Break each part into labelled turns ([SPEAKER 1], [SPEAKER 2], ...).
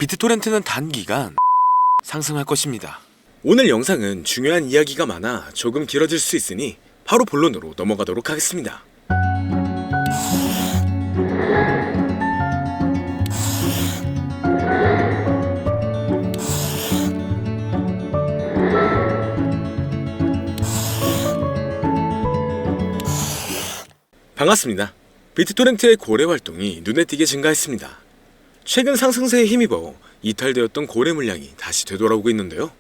[SPEAKER 1] 비트토렌트는 단기간 상승할 것입니다.
[SPEAKER 2] 오늘 영상은 중요한 이야기가 많아 조금 길어질 수 있으니 바로 본론으로 넘어가도록 하겠습니다. 반갑습니다. 비트토렌트의 고래 활동이 눈에 띄게 증가했습니다. 최근 상승세에 힘입어 이탈되었던 고래 물량이 다시 되돌아오고 있는데요.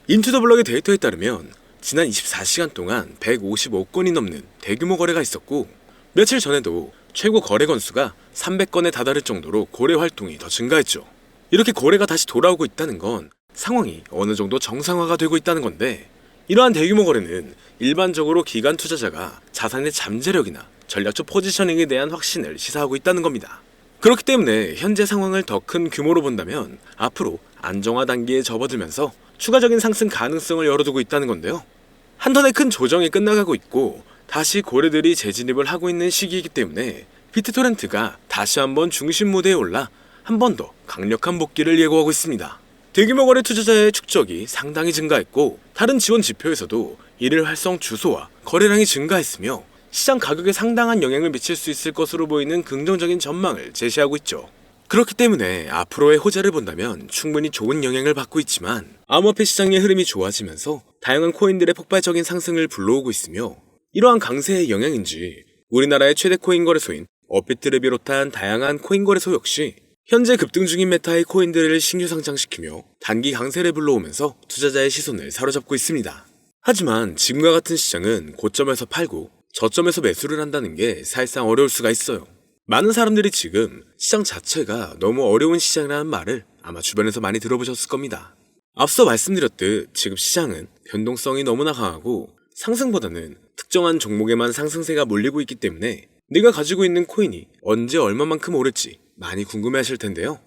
[SPEAKER 2] 인투더블럭의 데이터에 따르면 지난 24시간 동안 155건이 넘는 대규모 거래가 있었고, 며칠 전에도 최고 거래 건수가 300건에 다다를 정도로 고래 활동이 더 증가했죠. 이렇게 고래가 다시 돌아오고 있다는 건 상황이 어느 정도 정상화가 되고 있다는 건데, 이러한 대규모 거래는 일반적으로 기관 투자자가 자산의 잠재력이나 전략적 포지셔닝에 대한 확신을 시사하고 있다는 겁니다. 그렇기 때문에 현재 상황을 더 큰 규모로 본다면 앞으로 안정화 단계에 접어들면서 추가적인 상승 가능성을 열어두고 있다는 건데요. 한 턴의 큰 조정이 끝나가고 있고 다시 고래들이 재진입을 하고 있는 시기이기 때문에 비트토렌트가 다시 한번 중심 무대에 올라 한 번 더 강력한 복귀를 예고하고 있습니다. 대규모 거래 투자자의 축적이 상당히 증가했고, 다른 지원 지표에서도 일일 활성 주소와 거래량이 증가했으며 시장 가격에 상당한 영향을 미칠 수 있을 것으로 보이는 긍정적인 전망을 제시하고 있죠. 그렇기 때문에 앞으로의 호재를 본다면 충분히 좋은 영향을 받고 있지만, 암호화폐 시장의 흐름이 좋아지면서 다양한 코인들의 폭발적인 상승을 불러오고 있으며, 이러한 강세의 영향인지 우리나라의 최대 코인 거래소인 업비트를 비롯한 다양한 코인 거래소 역시 현재 급등 중인 메타의 코인들을 신규 상장시키며 단기 강세를 불러오면서 투자자의 시선을 사로잡고 있습니다. 하지만 지금과 같은 시장은 고점에서 팔고 저점에서 매수를 한다는 게 사실상 어려울 수가 있어요. 많은 사람들이 지금 시장 자체가 너무 어려운 시장이라는 말을 아마 주변에서 많이 들어보셨을 겁니다. 앞서 말씀드렸듯 지금 시장은 변동성이 너무나 강하고 상승보다는 특정한 종목에만 상승세가 몰리고 있기 때문에 내가 가지고 있는 코인이 언제 얼마만큼 오를지 많이 궁금해하실 텐데요.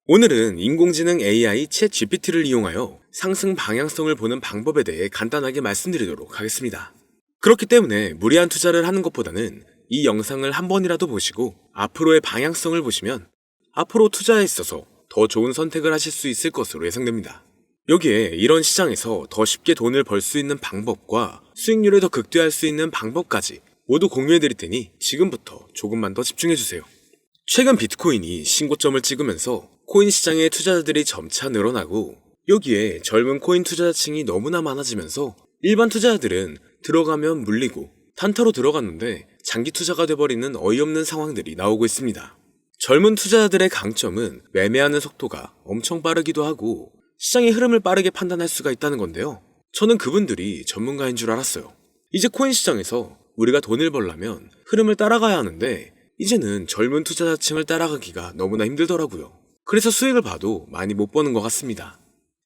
[SPEAKER 2] 오늘은 인공지능 AI 챗 GPT를 이용하여 상승 방향성을 보는 방법에 대해 간단하게 말씀드리도록 하겠습니다. 그렇기 때문에 무리한 투자를 하는 것보다는 이 영상을 한 번이라도 보시고 앞으로의 방향성을 보시면 앞으로 투자에 있어서 더 좋은 선택을 하실 수 있을 것으로 예상됩니다. 여기에 이런 시장에서 더 쉽게 돈을 벌 수 있는 방법과 수익률을 더 극대화할 수 있는 방법까지 모두 공유해드릴 테니 지금부터 조금만 더 집중해주세요. 최근 비트코인이 신고점을 찍으면서 코인 시장의 투자자들이 점차 늘어나고, 여기에 젊은 코인 투자자층이 너무나 많아지면서 일반 투자자들은 들어가면 물리고 단타로 들어갔는데 장기 투자가 돼버리는 어이없는 상황들이 나오고 있습니다. 젊은 투자자들의 강점은 매매하는 속도가 엄청 빠르기도 하고 시장의 흐름을 빠르게 판단할 수가 있다는 건데요. 저는 그분들이 전문가인 줄 알았어요. 이제 코인 시장에서 우리가 돈을 벌려면 흐름을 따라가야 하는데 이제는 젊은 투자자층을 따라가기가 너무나 힘들더라고요. 그래서 수익을 봐도 많이 못 버는 것 같습니다.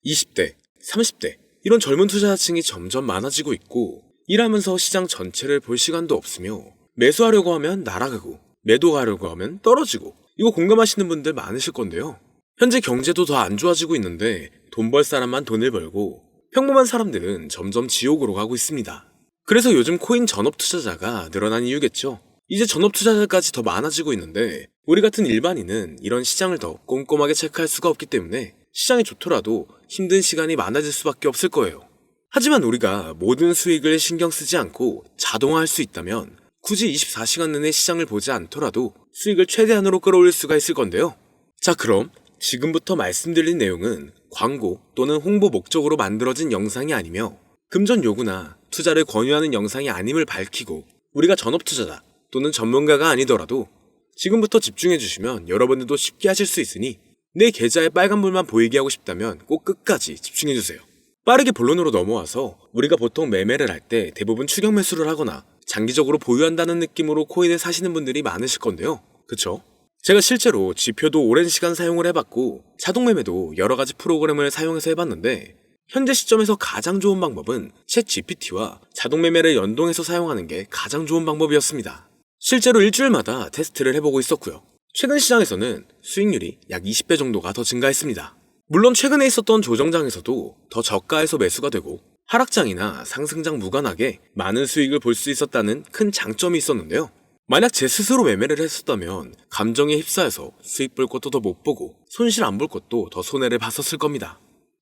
[SPEAKER 2] 20대, 30대 이런 젊은 투자자층이 점점 많아지고 있고, 일하면서 시장 전체를 볼 시간도 없으며 매수하려고 하면 날아가고 매도하려고 하면 떨어지고, 이거 공감하시는 분들 많으실 건데요. 현재 경제도 더 안 좋아지고 있는데 돈 벌 사람만 돈을 벌고 평범한 사람들은 점점 지옥으로 가고 있습니다. 그래서 요즘 코인 전업 투자자가 늘어난 이유겠죠. 이제 전업 투자자까지 더 많아지고 있는데 우리 같은 일반인은 이런 시장을 더 꼼꼼하게 체크할 수가 없기 때문에 시장이 좋더라도 힘든 시간이 많아질 수밖에 없을 거예요. 하지만 우리가 모든 수익을 신경 쓰지 않고 자동화할 수 있다면 굳이 24시간 내내 시장을 보지 않더라도 수익을 최대한으로 끌어올릴 수가 있을 건데요. 자, 그럼 지금부터 말씀드린 내용은 광고 또는 홍보 목적으로 만들어진 영상이 아니며 금전 요구나 투자를 권유하는 영상이 아님을 밝히고, 우리가 전업 투자자 또는 전문가가 아니더라도 지금부터 집중해주시면 여러분들도 쉽게 하실 수 있으니 내 계좌에 빨간불만 보이게 하고 싶다면 꼭 끝까지 집중해주세요. 빠르게 본론으로 넘어와서 우리가 보통 매매를 할 때 대부분 추격 매수를 하거나 장기적으로 보유한다는 느낌으로 코인을 사시는 분들이 많으실 건데요. 그쵸? 제가 실제로 지표도 오랜 시간 사용을 해봤고 자동 매매도 여러 가지 프로그램을 사용해서 해봤는데, 현재 시점에서 가장 좋은 방법은 챗 GPT와 자동 매매를 연동해서 사용하는 게 가장 좋은 방법이었습니다. 실제로 일주일마다 테스트를 해보고 있었고요. 최근 시장에서는 수익률이 약 20배 정도가 더 증가했습니다. 물론 최근에 있었던 조정장에서도 더 저가에서 매수가 되고 하락장이나 상승장 무관하게 많은 수익을 볼 수 있었다는 큰 장점이 있었는데요. 만약 제 스스로 매매를 했었다면 감정에 휩싸여서 수익 볼 것도 더 못 보고 손실 안 볼 것도 더 손해를 봤었을 겁니다.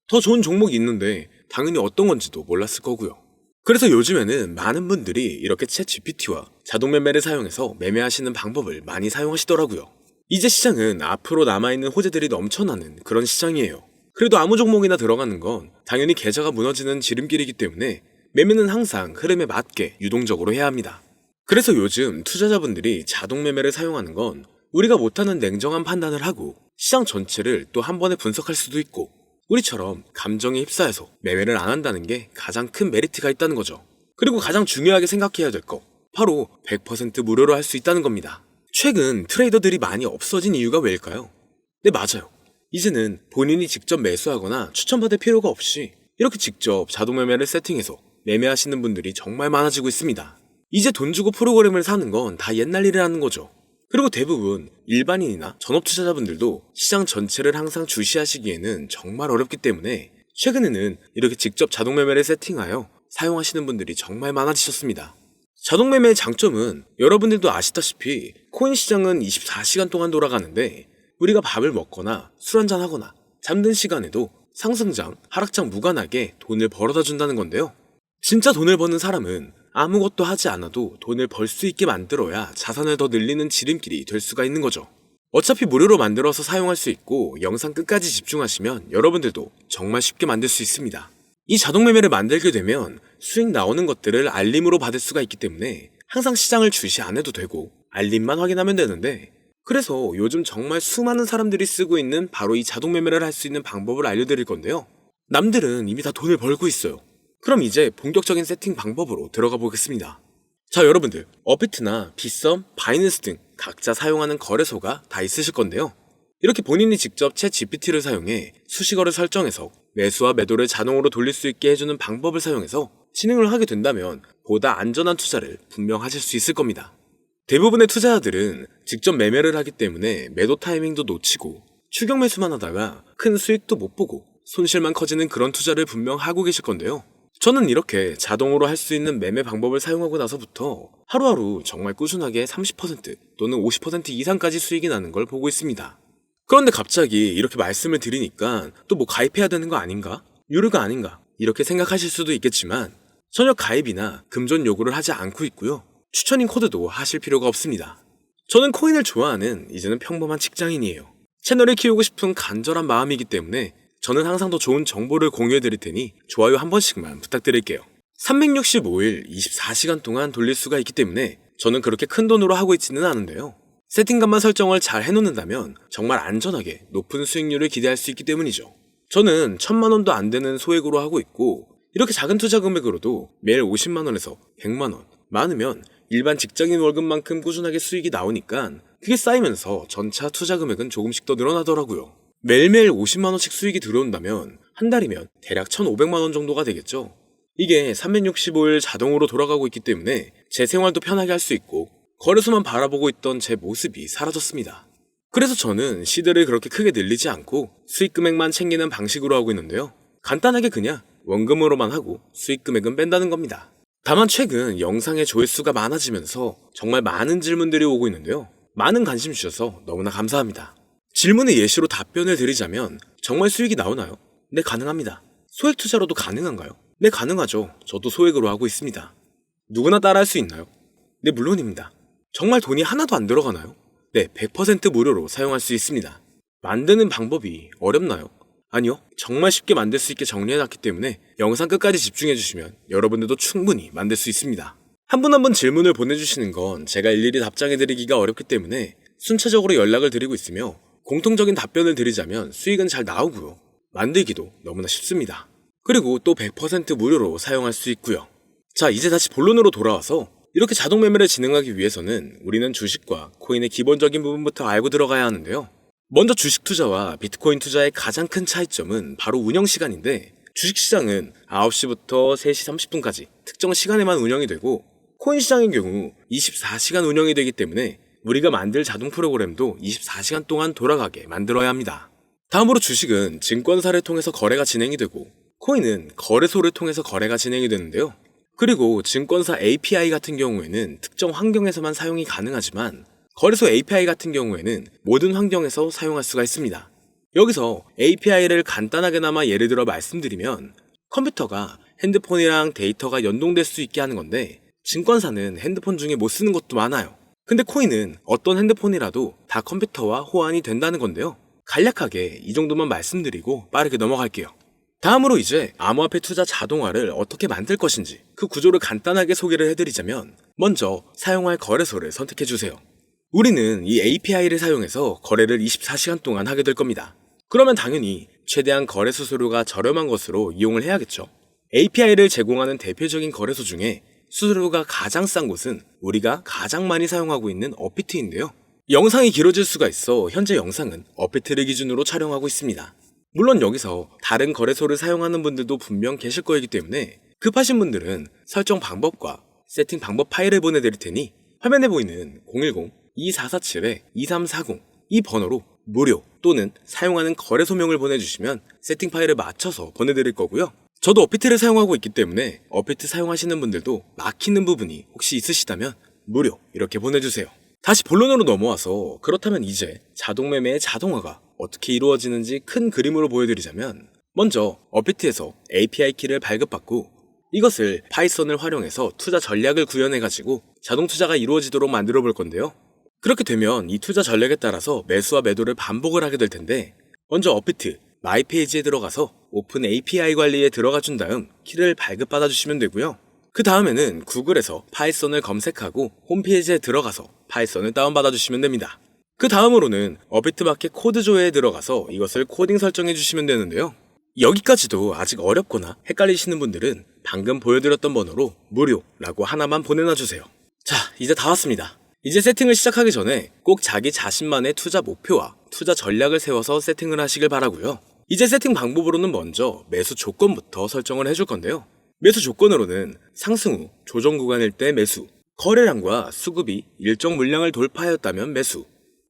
[SPEAKER 2] 더 좋은 종목이 있는데 당연히 어떤 건지도 몰랐을 거고요. 그래서 요즘에는 많은 분들이 이렇게 챗 GPT와 자동 매매를 사용해서 매매하시는 방법을 많이 사용하시더라고요. 이제 시장은 앞으로 남아있는 호재들이 넘쳐나는 그런 시장이에요. 그래도 아무 종목이나 들어가는 건 당연히 계좌가 무너지는 지름길이기 때문에 매매는 항상 흐름에 맞게 유동적으로 해야 합니다. 그래서 요즘 투자자분들이 자동 매매를 사용하는 건 우리가 못하는 냉정한 판단을 하고 시장 전체를 또 한 번에 분석할 수도 있고 우리처럼 감정에 휩싸여서 매매를 안 한다는 게 가장 큰 메리트가 있다는 거죠. 그리고 가장 중요하게 생각해야 될 거 바로 100% 무료로 할 수 있다는 겁니다. 최근 트레이더들이 많이 없어진 이유가 왜일까요? 네, 맞아요. 이제는 본인이 직접 매수하거나 추천받을 필요가 없이 이렇게 직접 자동 매매를 세팅해서 매매하시는 분들이 정말 많아지고 있습니다. 이제 돈 주고 프로그램을 사는 건 다 옛날 일이라는 거죠. 그리고 대부분 일반인이나 전업 투자자분들도 시장 전체를 항상 주시하시기에는 정말 어렵기 때문에 최근에는 이렇게 직접 자동 매매를 세팅하여 사용하시는 분들이 정말 많아지셨습니다. 자동 매매의 장점은 여러분들도 아시다시피 코인 시장은 24시간 동안 돌아가는데 우리가 밥을 먹거나 술 한잔 하거나 잠든 시간에도 상승장, 하락장 무관하게 돈을 벌어다 준다는 건데요. 진짜 돈을 버는 사람은 아무것도 하지 않아도 돈을 벌 수 있게 만들어야 자산을 더 늘리는 지름길이 될 수가 있는 거죠. 어차피 무료로 만들어서 사용할 수 있고 영상 끝까지 집중하시면 여러분들도 정말 쉽게 만들 수 있습니다. 이 자동 매매를 만들게 되면 수익 나오는 것들을 알림으로 받을 수가 있기 때문에 항상 시장을 주시 안 해도 되고 알림만 확인하면 되는데 그래서 요즘 정말 수많은 사람들이 쓰고 있는 바로 이 자동 매매를 할 수 있는 방법을 알려드릴 건데요. 남들은 이미 다 돈을 벌고 있어요. 그럼 이제 본격적인 세팅 방법으로 들어가 보겠습니다. 자, 여러분들 업비트나 빗썸, 바이낸스 등 각자 사용하는 거래소가 다 있으실 건데요. 이렇게 본인이 직접 챗 GPT를 사용해 수식어를 설정해서 매수와 매도를 자동으로 돌릴 수 있게 해주는 방법을 사용해서 진행을 하게 된다면 보다 안전한 투자를 분명 하실 수 있을 겁니다. 대부분의 투자자들은 직접 매매를 하기 때문에 매도 타이밍도 놓치고 추격 매수만 하다가 큰 수익도 못 보고 손실만 커지는 그런 투자를 분명 하고 계실 건데요. 저는 이렇게 자동으로 할 수 있는 매매 방법을 사용하고 나서부터 하루하루 정말 꾸준하게 30% 또는 50% 이상까지 수익이 나는 걸 보고 있습니다. 그런데 갑자기 이렇게 말씀을 드리니까 또 뭐 가입해야 되는 거 아닌가? 유료가 아닌가? 이렇게 생각하실 수도 있겠지만 전혀 가입이나 금전 요구를 하지 않고 있고요. 추천인 코드도 하실 필요가 없습니다. 저는 코인을 좋아하는 이제는 평범한 직장인이에요. 채널을 키우고 싶은 간절한 마음이기 때문에 저는 항상 더 좋은 정보를 공유해 드릴 테니 좋아요 한 번씩만 부탁드릴게요. 365일 24시간 동안 돌릴 수가 있기 때문에 저는 그렇게 큰 돈으로 하고 있지는 않은데요. 세팅값만 설정을 잘 해놓는다면 정말 안전하게 높은 수익률을 기대할 수 있기 때문이죠. 저는 1000만 원도 안 되는 소액으로 하고 있고 이렇게 작은 투자 금액으로도 매일 50만 원에서 100만 원, 많으면 일반 직장인 월급만큼 꾸준하게 수익이 나오니까 그게 쌓이면서 전차 투자 금액은 조금씩 더 늘어나더라고요. 매일매일 50만원씩 수익이 들어온다면 한 달이면 대략 1,500만원 정도가 되겠죠. 이게 365일 자동으로 돌아가고 있기 때문에 제 생활도 편하게 할 수 있고 거래소만 바라보고 있던 제 모습이 사라졌습니다. 그래서 저는 시드를 그렇게 크게 늘리지 않고 수익 금액만 챙기는 방식으로 하고 있는데요. 간단하게 그냥 원금으로만 하고 수익 금액은 뺀다는 겁니다. 다만 최근 영상의 조회수가 많아지면서 정말 많은 질문들이 오고 있는데요. 많은 관심 주셔서 너무나 감사합니다. 질문의 예시로 답변을 드리자면 정말 수익이 나오나요? 네, 가능합니다. 소액 투자로도 가능한가요? 네, 가능하죠. 저도 소액으로 하고 있습니다. 누구나 따라할 수 있나요? 네, 물론입니다. 정말 돈이 하나도 안 들어가나요? 네, 100% 무료로 사용할 수 있습니다. 만드는 방법이 어렵나요? 아니요, 정말 쉽게 만들 수 있게 정리해놨기 때문에 영상 끝까지 집중해주시면 여러분들도 충분히 만들 수 있습니다. 한 분 한 분 질문을 보내주시는 건 제가 일일이 답장해드리기가 어렵기 때문에 순차적으로 연락을 드리고 있으며 공통적인 답변을 드리자면 수익은 잘 나오고요. 만들기도 너무나 쉽습니다. 그리고 또 100% 무료로 사용할 수 있고요. 자, 이제 다시 본론으로 돌아와서 이렇게 자동 매매를 진행하기 위해서는 우리는 주식과 코인의 기본적인 부분부터 알고 들어가야 하는데요. 먼저 주식 투자와 비트코인 투자의 가장 큰 차이점은 바로 운영 시간인데 주식시장은 9시부터 3시 30분까지 특정 시간에만 운영이 되고 코인 시장의 경우 24시간 운영이 되기 때문에 우리가 만들 자동 프로그램도 24시간 동안 돌아가게 만들어야 합니다. 다음으로 주식은 증권사를 통해서 거래가 진행이 되고 코인은 거래소를 통해서 거래가 진행이 되는데요. 그리고 증권사 API 같은 경우에는 특정 환경에서만 사용이 가능하지만 거래소 API 같은 경우에는 모든 환경에서 사용할 수가 있습니다. 여기서 API를 간단하게나마 예를 들어 말씀드리면 컴퓨터가 핸드폰이랑 데이터가 연동될 수 있게 하는 건데 증권사는 핸드폰 중에 못 쓰는 것도 많아요. 근데 코인은 어떤 핸드폰이라도 다 컴퓨터와 호환이 된다는 건데요. 간략하게 이 정도만 말씀드리고 빠르게 넘어갈게요. 다음으로 이제 암호화폐 투자 자동화를 어떻게 만들 것인지 그 구조를 간단하게 소개를 해드리자면 먼저 사용할 거래소를 선택해주세요. 우리는 이 API를 사용해서 거래를 24시간 동안 하게 될 겁니다. 그러면 당연히 최대한 거래 수수료가 저렴한 것으로 이용을 해야겠죠. API를 제공하는 대표적인 거래소 중에 수수료가 가장 싼 곳은 우리가 가장 많이 사용하고 있는 업비트인데요. 영상이 길어질 수가 있어 현재 영상은 업비트를 기준으로 촬영하고 있습니다. 물론 여기서 다른 거래소를 사용하는 분들도 분명 계실 거이기 때문에 급하신 분들은 설정 방법과 세팅 방법 파일을 보내드릴 테니 화면에 보이는 010-2447-2340 이 번호로 무료 또는 사용하는 거래소명을 보내주시면 세팅 파일을 맞춰서 보내드릴 거고요. 저도 업비트를 사용하고 있기 때문에 업비트 사용하시는 분들도 막히는 부분이 혹시 있으시다면 무료 이렇게 보내주세요. 다시 본론으로 넘어와서 그렇다면 이제 자동매매의 자동화가 어떻게 이루어지는지 큰 그림으로 보여드리자면 먼저 업비트에서 API 키를 발급받고 이것을 파이썬을 활용해서 투자 전략을 구현해가지고 자동 투자가 이루어지도록 만들어 볼 건데요. 그렇게 되면 이 투자 전략에 따라서 매수와 매도를 반복을 하게 될 텐데 먼저 업비트 마이 페이지에 들어가서 오픈 API 관리에 들어가 준 다음 키를 발급받아 주시면 되고요. 그 다음에는 구글에서 파이썬을 검색하고 홈페이지에 들어가서 파이썬을 다운받아 주시면 됩니다. 그 다음으로는 업비트 마켓 코드 조회에 들어가서 이것을 코딩 설정해 주시면 되는데요. 여기까지도 아직 어렵거나 헷갈리시는 분들은 방금 보여드렸던 번호로 무료라고 하나만 보내놔 주세요. 자, 이제 다 왔습니다. 이제 세팅을 시작하기 전에 꼭 자기 자신만의 투자 목표와 투자 전략을 세워서 세팅을 하시길 바라고요. 이제 세팅 방법으로는 먼저 매수 조건부터 설정을 해줄 건데요. 매수 조건으로는 상승 후 조정 구간일 때 매수, 거래량과 수급이 일정 물량을 돌파하였다면 매수,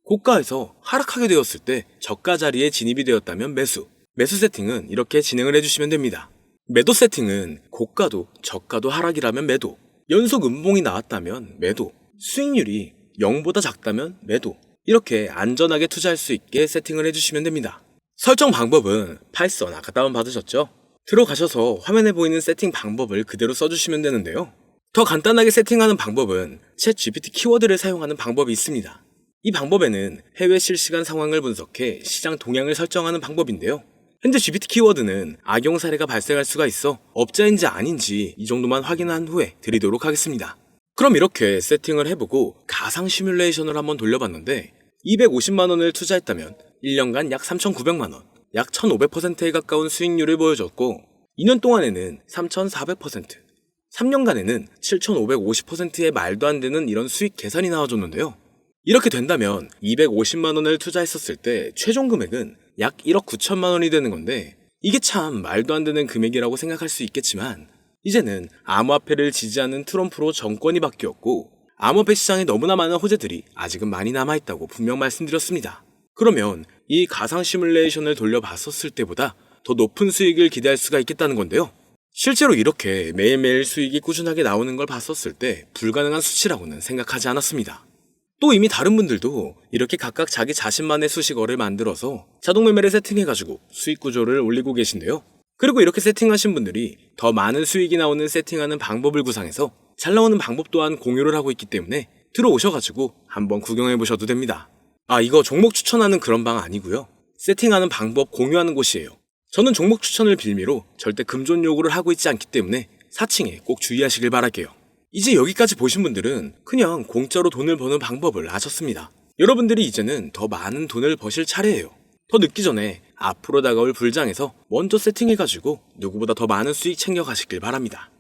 [SPEAKER 2] 고가에서 하락하게 되었을 때 저가 자리에 진입이 되었다면 매수, 매수 세팅은 이렇게 진행을 해주시면 됩니다. 매도 세팅은 고가도 저가도 하락이라면 매도, 연속 음봉이 나왔다면 매도, 수익률이 0보다 작다면 매도, 이렇게 안전하게 투자할 수 있게 세팅을 해주시면 됩니다. 설정 방법은 파이썬 아까 다운받으셨죠? 들어가셔서 화면에 보이는 세팅 방법을 그대로 써주시면 되는데요. 더 간단하게 세팅하는 방법은 챗 GPT 키워드를 사용하는 방법이 있습니다. 이 방법에는 해외 실시간 상황을 분석해 시장 동향을 설정하는 방법인데요. 현재 GPT 키워드는 악용 사례가 발생할 수가 있어 업자인지 아닌지 이 정도만 확인한 후에 드리도록 하겠습니다. 그럼 이렇게 세팅을 해보고 가상 시뮬레이션을 한번 돌려봤는데 250만원을 투자했다면 1년간 약 3,900만원, 약 1,500%에 가까운 수익률을 보여줬고 2년 동안에는 3,400%, 3년간에는 7,550%의 말도 안 되는 이런 수익 계산이 나와줬는데요. 이렇게 된다면 250만원을 투자했었을 때 최종 금액은 약 1억 9천만원이 되는 건데 이게 참 말도 안 되는 금액이라고 생각할 수 있겠지만 이제는 암호화폐를 지지하는 트럼프로 정권이 바뀌었고 암호화폐 시장에 너무나 많은 호재들이 아직은 많이 남아있다고 분명 말씀드렸습니다. 그러면 이 가상 시뮬레이션을 돌려봤었을 때보다 더 높은 수익을 기대할 수가 있겠다는 건데요. 실제로 이렇게 매일매일 수익이 꾸준하게 나오는 걸 봤었을 때 불가능한 수치라고는 생각하지 않았습니다. 또 이미 다른 분들도 이렇게 각각 자기 자신만의 수식어를 만들어서 자동매매를 세팅해가지고 수익 구조를 올리고 계신데요. 그리고 이렇게 세팅하신 분들이 더 많은 수익이 나오는 세팅하는 방법을 구상해서 잘 나오는 방법 또한 공유를 하고 있기 때문에 들어오셔가지고 한번 구경해보셔도 됩니다. 이거 종목 추천하는 그런 방 아니고요. 세팅하는 방법 공유하는 곳이에요. 저는 종목 추천을 빌미로 절대 금전 요구를 하고 있지 않기 때문에 사칭에 꼭 주의하시길 바랄게요. 이제 여기까지 보신 분들은 그냥 공짜로 돈을 버는 방법을 아셨습니다. 여러분들이 이제는 더 많은 돈을 버실 차례예요. 더 늦기 전에 앞으로 다가올 불장에서 먼저 세팅해가지고 누구보다 더 많은 수익 챙겨가시길 바랍니다.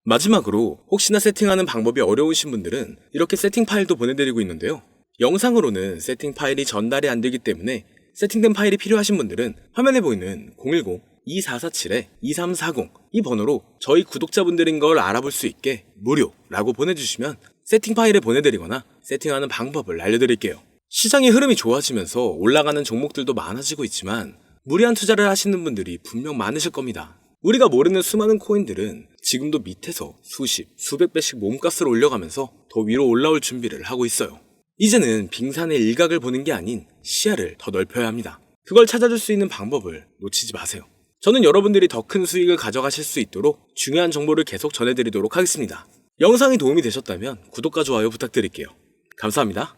[SPEAKER 2] 마지막으로 혹시나 세팅하는 방법이 어려우신 분들은 이렇게 세팅 파일도 보내드리고 있는데요. 영상으로는 세팅 파일이 전달이 안 되기 때문에 세팅된 파일이 필요하신 분들은 화면에 보이는 010-2447-2340 이 번호로 저희 구독자분들인 걸 알아볼 수 있게 무료라고 보내주시면 세팅 파일을 보내드리거나 세팅하는 방법을 알려드릴게요. 시장의 흐름이 좋아지면서 올라가는 종목들도 많아지고 있지만 무리한 투자를 하시는 분들이 분명 많으실 겁니다. 우리가 모르는 수많은 코인들은 지금도 밑에서 수십, 수백 배씩 몸값을 올려가면서 더 위로 올라올 준비를 하고 있어요. 이제는 빙산의 일각을 보는 게 아닌 시야를 더 넓혀야 합니다. 그걸 찾아줄 수 있는 방법을 놓치지 마세요. 저는 여러분들이 더 큰 수익을 가져가실 수 있도록 중요한 정보를 계속 전해드리도록 하겠습니다. 영상이 도움이 되셨다면 구독과 좋아요 부탁드릴게요. 감사합니다.